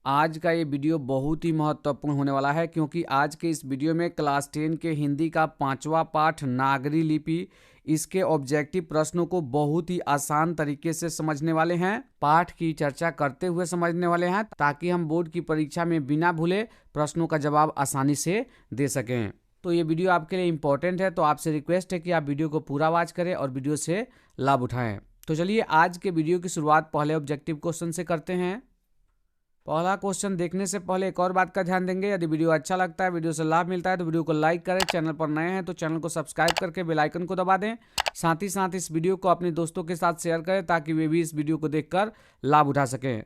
आज का ये वीडियो बहुत ही महत्वपूर्ण होने वाला है क्योंकि आज के इस वीडियो में क्लास 10 के हिंदी का 5वां पाठ नागरी लिपि इसके ऑब्जेक्टिव प्रश्नों को बहुत ही आसान तरीके से समझने वाले हैं। पाठ की चर्चा करते हुए समझने वाले हैं ताकि हम बोर्ड की परीक्षा में बिना भूले प्रश्नों का जवाब आसानी से दे सकें। तो ये वीडियो आपके लिए इम्पोर्टेंट है, तो आपसे रिक्वेस्ट है कि आप वीडियो को पूरा वॉच करें और वीडियो से लाभ उठाएं। तो चलिए आज के वीडियो की शुरुआत पहले ऑब्जेक्टिव क्वेश्चन से करते हैं। पहला क्वेश्चन देखने से पहले एक और बात का ध्यान देंगे, यदि वीडियो अच्छा लगता है, वीडियो से लाभ मिलता है तो वीडियो को लाइक करें। चैनल पर नए हैं तो चैनल को सब्सक्राइब करके बेल आइकन को दबा दें। साथ ही साथ इस वीडियो को अपने दोस्तों के साथ शेयर करें ताकि वे भी इस वीडियो को देखकर लाभ उठा सकें।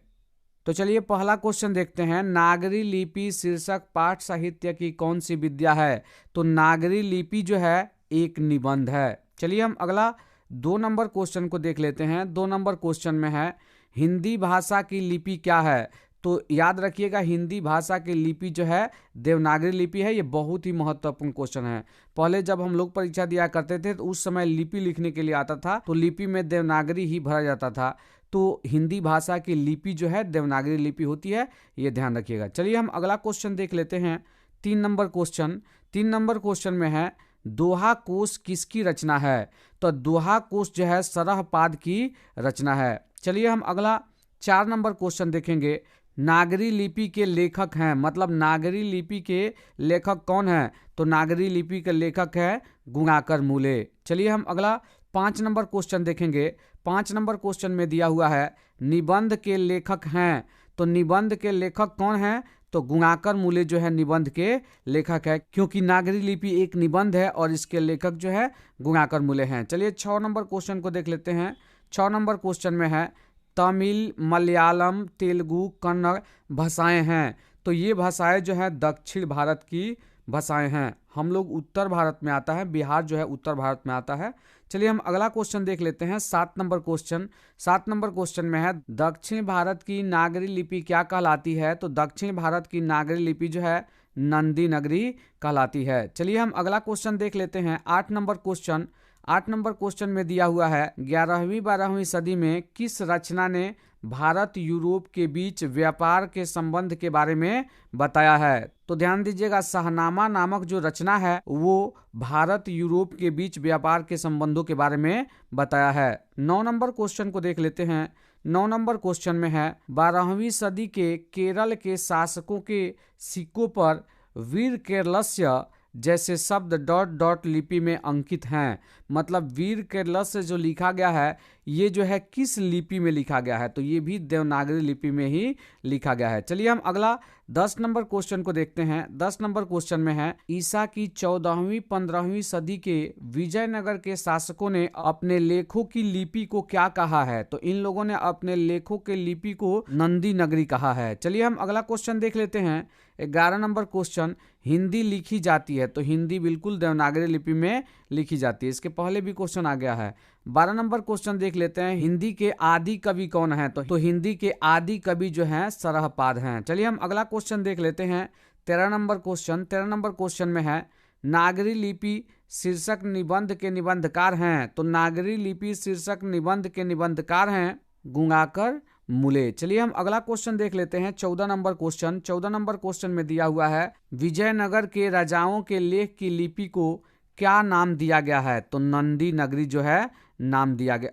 तो चलिए पहला क्वेश्चन देखते हैं। नागरी लिपि शीर्षक पाठ साहित्य की कौन सी विद्या है? तो नागरी लिपि जो है एक निबंध है। चलिए हम अगला 2 नंबर क्वेश्चन को देख लेते हैं। 2 नंबर क्वेश्चन में है हिंदी भाषा की लिपि क्या है? तो याद रखिएगा हिंदी भाषा की लिपि जो है देवनागरी लिपि है। ये बहुत ही महत्वपूर्ण क्वेश्चन है। पहले जब हम लोग परीक्षा दिया करते थे तो उस समय लिपि लिखने के लिए आता था तो लिपि में देवनागरी ही भरा जाता था। तो हिंदी भाषा की लिपि जो है देवनागरी लिपि होती है, ये ध्यान रखिएगा। चलिए हम अगला क्वेश्चन देख लेते हैं। 3 नंबर क्वेश्चन। 3 नंबर क्वेश्चन में है दोहा कोश किसकी रचना है? तो दोहा कोश जो है सरहपाद की रचना है। चलिए हम अगला 4 नंबर क्वेश्चन देखेंगे। नागरी लिपि के लेखक हैं, मतलब नागरी लिपि के लेखक कौन है? तो नागरी लिपि के लेखक है गुणाकर मूले। चलिए हम अगला 5 नंबर क्वेश्चन देखेंगे। 5 नंबर क्वेश्चन में दिया हुआ है निबंध के लेखक हैं। तो निबंध के लेखक कौन है? तो गुणाकर मूले जो है निबंध के लेखक है, क्योंकि नागरी लिपि एक निबंध है और इसके लेखक जो है गुणाकर मूले हैं। चलिए 6 नंबर क्वेश्चन को देख लेते हैं। 6 नंबर क्वेश्चन में है तमिल, मलयालम, तेलुगु, कन्नड़ भाषाएं हैं। तो ये भाषाएं जो है दक्षिण भारत की भाषाएं हैं। हम लोग उत्तर भारत में आता है, बिहार जो है उत्तर भारत में आता है। चलिए हम अगला क्वेश्चन देख लेते हैं। 7 नंबर क्वेश्चन। 7 नंबर क्वेश्चन में है दक्षिण भारत की नागरी लिपि क्या कहलाती है? तो दक्षिण भारत की नागरी लिपि जो है नंदी नगरी कहलाती है। चलिए हम अगला क्वेश्चन देख लेते हैं। 8 नंबर क्वेश्चन। 8 नंबर क्वेश्चन में दिया हुआ है 11वीं-12वीं सदी में किस रचना ने भारत यूरोप के बीच व्यापार के संबंध के बारे में बताया है? तो ध्यान दीजिएगा शाहनामा नामक जो रचना है वो भारत यूरोप के बीच व्यापार के संबंधों के बारे में बताया है। 9 नंबर क्वेश्चन को देख लेते हैं। 9 नंबर क्वेश्चन में है 12वीं सदी के केरल के शासकों के सिक्कों पर वीर केरलस्य जैसे शब्द डॉट डॉट लिपि में अंकित हैं। मतलब वीर केरलस्य जो लिखा गया है ये जो है किस लिपि में लिखा गया है? तो ये भी देवनागरी लिपि में ही लिखा गया है। चलिए हम अगला 10 नंबर क्वेश्चन को देखते हैं। 10 नंबर क्वेश्चन में है ईसा की 14वीं-15वीं सदी के विजयनगर के शासकों ने अपने लेखों की लिपि को क्या कहा है? तो इन लोगों ने अपने लेखों के लिपि को नंदी नगरी कहा है। चलिए हम अगला क्वेश्चन देख लेते हैं। 11 नंबर क्वेश्चन हिंदी लिखी जाती है? तो हिंदी बिल्कुल देवनागरी लिपि में लिखी जाती है, इसके पहले भी क्वेश्चन आ गया है। 12 नंबर क्वेश्चन देख लेते हैं हिंदी के आदि कवि कौन है? तो हिंदी के आदि कवि जो हैं सरहपाद हैं। चलिए हम अगला क्वेश्चन देख लेते हैं। 13 नंबर क्वेश्चन। 13 नंबर क्वेश्चन में है नागरी लिपि शीर्षक निबंध के निबंधकार हैं। तो नागरी लिपि शीर्षक निबंध के निबंधकार हैं गुणाकर मूले। चलिए हम अगला क्वेश्चन देख लेते हैं। 14 नंबर क्वेश्चन। 14 नंबर क्वेश्चन में दिया हुआ है विजयनगर के राजाओं के लेख की लिपि को क्या नाम दिया गया है? तो नंदी नगरी जो है नाम दिया गया।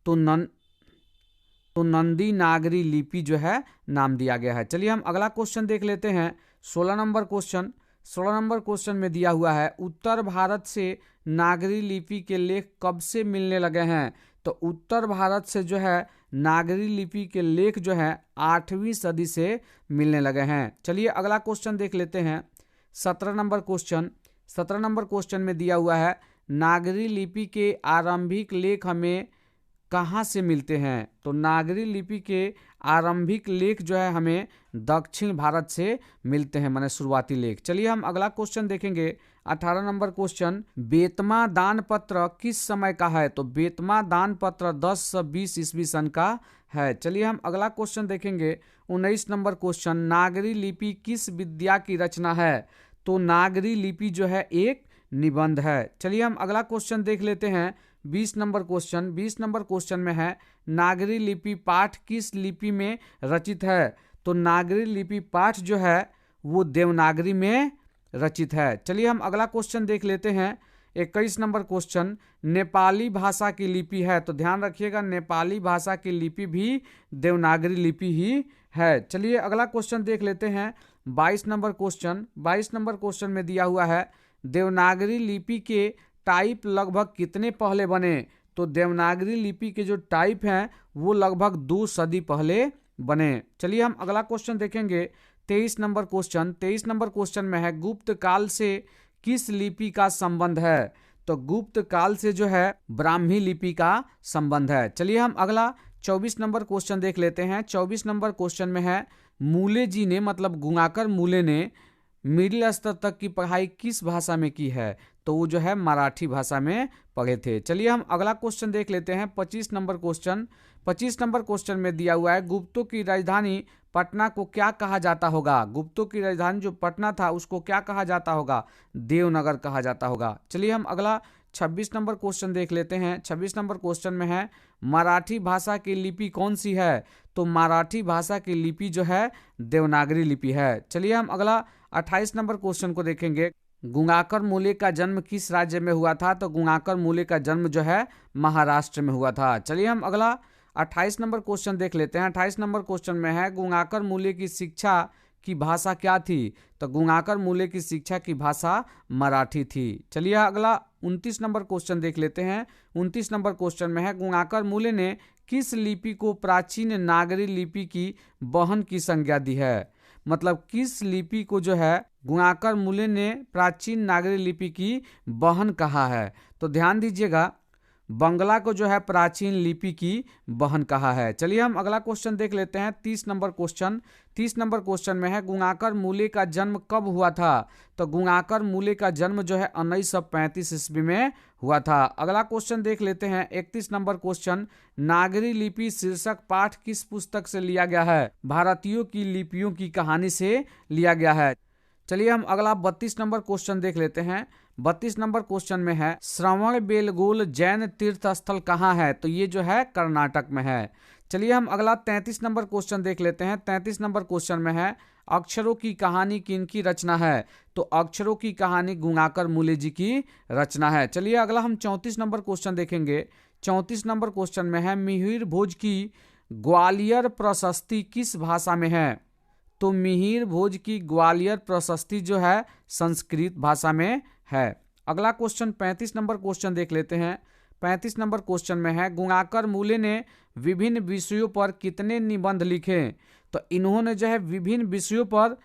तो नंदी नागरी लिपि जो है नाम दिया गया है। चलिए हम अगला क्वेश्चन देख लेते हैं। 16 नंबर क्वेश्चन। 16 नंबर क्वेश्चन में दिया हुआ है उत्तर भारत से नागरी लिपि के लेख कब से मिलने लगे हैं? तो उत्तर भारत से जो है नागरी लिपि के लेख जो है 8वीं सदी से मिलने लगे हैं। चलिए अगला क्वेश्चन देख लेते हैं। 17 नंबर क्वेश्चन। 17 नंबर क्वेश्चन में दिया हुआ है नागरी लिपि के आरंभिक लेख हमें कहाँ से मिलते हैं? तो नागरी लिपि के आरंभिक लेख जो है हमें दक्षिण भारत से मिलते हैं, माने शुरुआती लेख। चलिए हम अगला क्वेश्चन देखेंगे। 18 नंबर क्वेश्चन बेतमा दान पत्र किस समय का है? तो बेतमा दान पत्र 1020 ईस्वी सन का है। चलिए हम अगला क्वेश्चन देखेंगे। 19 नंबर क्वेश्चन नागरी लिपि किस विद्या की रचना है? तो नागरी लिपि जो है एक निबंध है। चलिए हम अगला क्वेश्चन देख लेते हैं। 20 नंबर क्वेश्चन में है नागरी लिपि पाठ किस लिपि में रचित है। तो नागरी लिपि पाठ जो है वो देवनागरी में रचित है। चलिए हम अगला क्वेश्चन देख लेते हैं। 21 नंबर क्वेश्चन नेपाली भाषा की लिपि है। तो ध्यान रखिएगा नेपाली भाषा की लिपि भी देवनागरी लिपि ही है। चलिए अगला क्वेश्चन देख लेते हैं। 22 नंबर क्वेश्चन में दिया हुआ है देवनागरी लिपि के टाइप लगभग कितने पहले बने। तो देवनागरी लिपि के जो टाइप हैं वो लगभग 2 सदी पहले बने। चलिए हम अगला क्वेश्चन देखेंगे। 23 नंबर क्वेश्चन में है गुप्त काल से किस लिपि का संबंध है। तो गुप्त काल से जो है ब्राह्मी लिपि का संबंध है। चलिए हम अगला 24 नंबर क्वेश्चन देख लेते हैं। 24 नंबर क्वेश्चन में है मूले जी ने मतलब गंगाकर मूले ने मिडिल स्तर तक की पढ़ाई किस भाषा में की है। तो वो जो है मराठी भाषा में पढ़े थे। चलिए हम अगला क्वेश्चन देख लेते हैं। 25 नंबर क्वेश्चन में दिया हुआ है गुप्तों की राजधानी पटना को क्या कहा जाता होगा। गुप्तों की राजधानी जो पटना था उसको क्या कहा जाता होगा। देवनगर कहा जाता होगा। चलिए हम अगला 26 नंबर क्वेश्चन देख लेते हैं। 26 नंबर क्वेश्चन में है मराठी भाषा की लिपि कौन सी है। तो मराठी भाषा की लिपि जो है देवनागरी लिपि है। चलिए हम अगला 28 नंबर क्वेश्चन को देखेंगे। गंगाकर मूले का जन्म किस राज्य में हुआ था। तो गंगाकर मूले का जन्म जो है महाराष्ट्र में हुआ था। चलिए हम अगला 28 नंबर क्वेश्चन देख लेते हैं। 28 नंबर क्वेश्चन में है गंगाकर मूले की शिक्षा की भाषा क्या थी। तो गंगाकर मूले की शिक्षा की भाषा मराठी थी। चलिए अगला 29 नंबर क्वेश्चन देख लेते हैं। 29 नंबर क्वेश्चन में है गंगाकर मूले ने किस लिपि को प्राचीन नागरी लिपि की बहन की संज्ञा दी है। मतलब किस लिपि को जो है गंगाकर मूले ने प्राचीन नागरी लिपि की बहन कहा है। तो ध्यान दीजिएगा बंगला को जो है प्राचीन लिपि की बहन कहा है। चलिए हम अगला क्वेश्चन देख लेते हैं। 30 नंबर क्वेश्चन में है गंगाकर मूले का जन्म कब हुआ था। तो गंगाकर मूले का जन्म जो है 1935 ईस्वी में हुआ था। अगला क्वेश्चन देख लेते हैं। 31 नंबर क्वेश्चन नागरी लिपि शीर्षक पाठ किस पुस्तक से लिया गया है। भारतीयों की लिपियों की कहानी से लिया गया है। चलिए हम अगला 32 नंबर क्वेश्चन देख लेते हैं। 32 नंबर क्वेश्चन में है श्रवण बेलगोल जैन तीर्थ स्थल कहाँ है। तो ये जो है कर्नाटक में है। चलिए हम अगला 33 नंबर क्वेश्चन देख लेते हैं। 33 नंबर क्वेश्चन में है अक्षरों की कहानी किनकी रचना है। तो अक्षरों की कहानी गंगाकर मूले जी की रचना है। चलिए अगला हम 34 नंबर क्वेश्चन देखेंगे। 34 नंबर क्वेश्चन में है मिहिर भोज की ग्वालियर प्रशस्ति किस भाषा में है। तो मिहिर भोज की ग्वालियर प्रशस्ति जो है संस्कृत भाषा में है। अगला क्वेश्चन 35 नंबर क्वेश्चन देख लेते हैं। 35 नंबर क्वेश्चन में है गंगाकर मूले ने विभिन्न विषयों पर कितने निबंध लिखे। तो इन्होंने जो है विभिन्न विषयों पर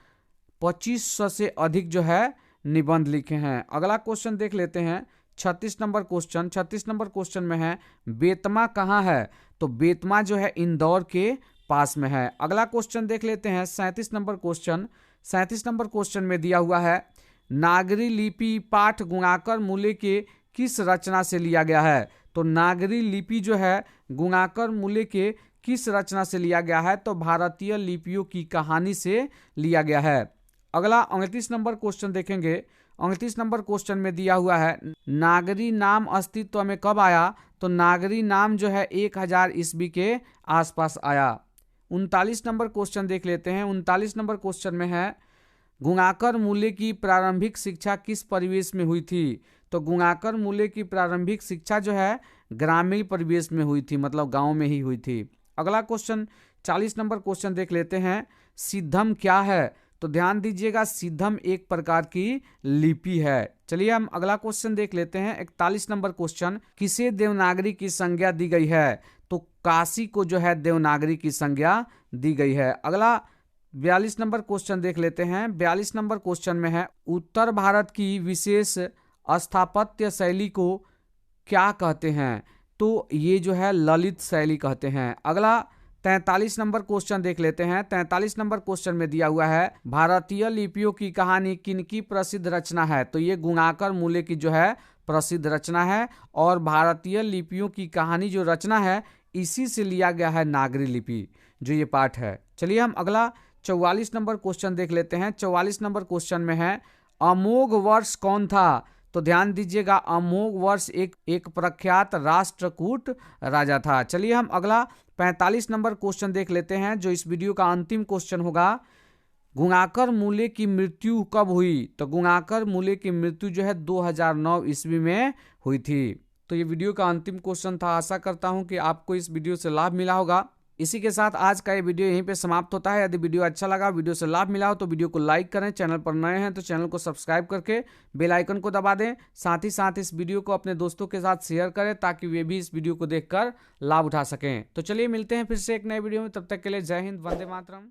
2500 से अधिक जो है निबंध लिखे हैं। अगला क्वेश्चन देख लेते हैं। 36 नंबर क्वेश्चन में है बेतमा कहाँ है। तो बेतमा जो है इंदौर के पास में है। अगला क्वेश्चन देख लेते हैं। 37 नंबर क्वेश्चन में दिया हुआ है नागरी लिपि पाठ गंगाकर मूले के किस रचना से लिया गया है। तो नागरी लिपि जो है गंगाकर मूले के किस रचना से लिया गया है। तो भारतीय लिपियों की कहानी से लिया गया है। अगला 29 नंबर क्वेश्चन देखेंगे। 29 नंबर क्वेश्चन में दिया हुआ है नागरी नाम अस्तित्व में कब आया। तो नागरी नाम जो है 1000 ईस्वी के आसपास आया। 39 नंबर क्वेश्चन देख लेते हैं। 39 नंबर क्वेश्चन में है गंगाकर मूले की प्रारंभिक शिक्षा किस परिवेश में हुई थी। तो गंगाकर मूले की प्रारंभिक शिक्षा जो है ग्रामीण परिवेश में हुई थी, मतलब गांव में ही हुई थी। अगला क्वेश्चन 40 नंबर क्वेश्चन देख लेते हैं। सिद्धम क्या है। तो ध्यान दीजिएगा सिद्धम एक प्रकार की लिपि है। चलिए हम अगला क्वेश्चन देख लेते हैं। 41 नंबर क्वेश्चन किसे देवनागरी की संज्ञा दी गई है। तो काशी को जो है देवनागरी की संज्ञा दी गई है। अगला 42 नंबर क्वेश्चन देख लेते हैं। 42 नंबर क्वेश्चन में है उत्तर भारत की विशेष स्थापत्य शैली को क्या कहते हैं। तो ये जो है ललित शैली कहते हैं। अगला 43 नंबर क्वेश्चन देख लेते हैं। 43 नंबर क्वेश्चन में दिया हुआ है भारतीय लिपियों की कहानी किनकी प्रसिद्ध रचना है। तो ये गंगाकर मूले की जो है प्रसिद्ध रचना है और भारतीय लिपियों की कहानी जो रचना है इसी से लिया गया है नागरी लिपि जो ये पाठ है। चलिए हम अगला 44 नंबर क्वेश्चन देख लेते हैं। 44 नंबर क्वेश्चन में है अमोघ वर्ष कौन था। तो ध्यान दीजिएगा, अमोघवर्ष एक प्रख्यात राष्ट्रकूट राजा था। चलिए हम अगला 45 नंबर क्वेश्चन देख लेते हैं, जो इस वीडियो का अंतिम क्वेश्चन होगा। गुंगाकर मूले की मृत्यु कब हुई? तो गुंगाकर मूले की मृत्यु जो है 2009 ईस्वी में हुई थी। तो ये वीडियो का अंतिम क्वेश्चन था। आशा करता हूं कि आपको इस वीडियो से लाभ मिला होगा। इसी के साथ आज का ये वीडियो यहीं पे समाप्त होता है। यदि वीडियो अच्छा लगा, वीडियो से लाभ मिला हो तो वीडियो को लाइक करें, चैनल पर नए हैं तो चैनल को सब्सक्राइब करके बेल आइकन को दबा दें। साथ ही साथ इस वीडियो को अपने दोस्तों के साथ शेयर करें ताकि वे भी इस वीडियो को देखकर लाभ उठा सकें। तो चलिए मिलते हैं फिर से एक नए वीडियो में, तब तक के लिए जय हिंद, वंदे मातरम।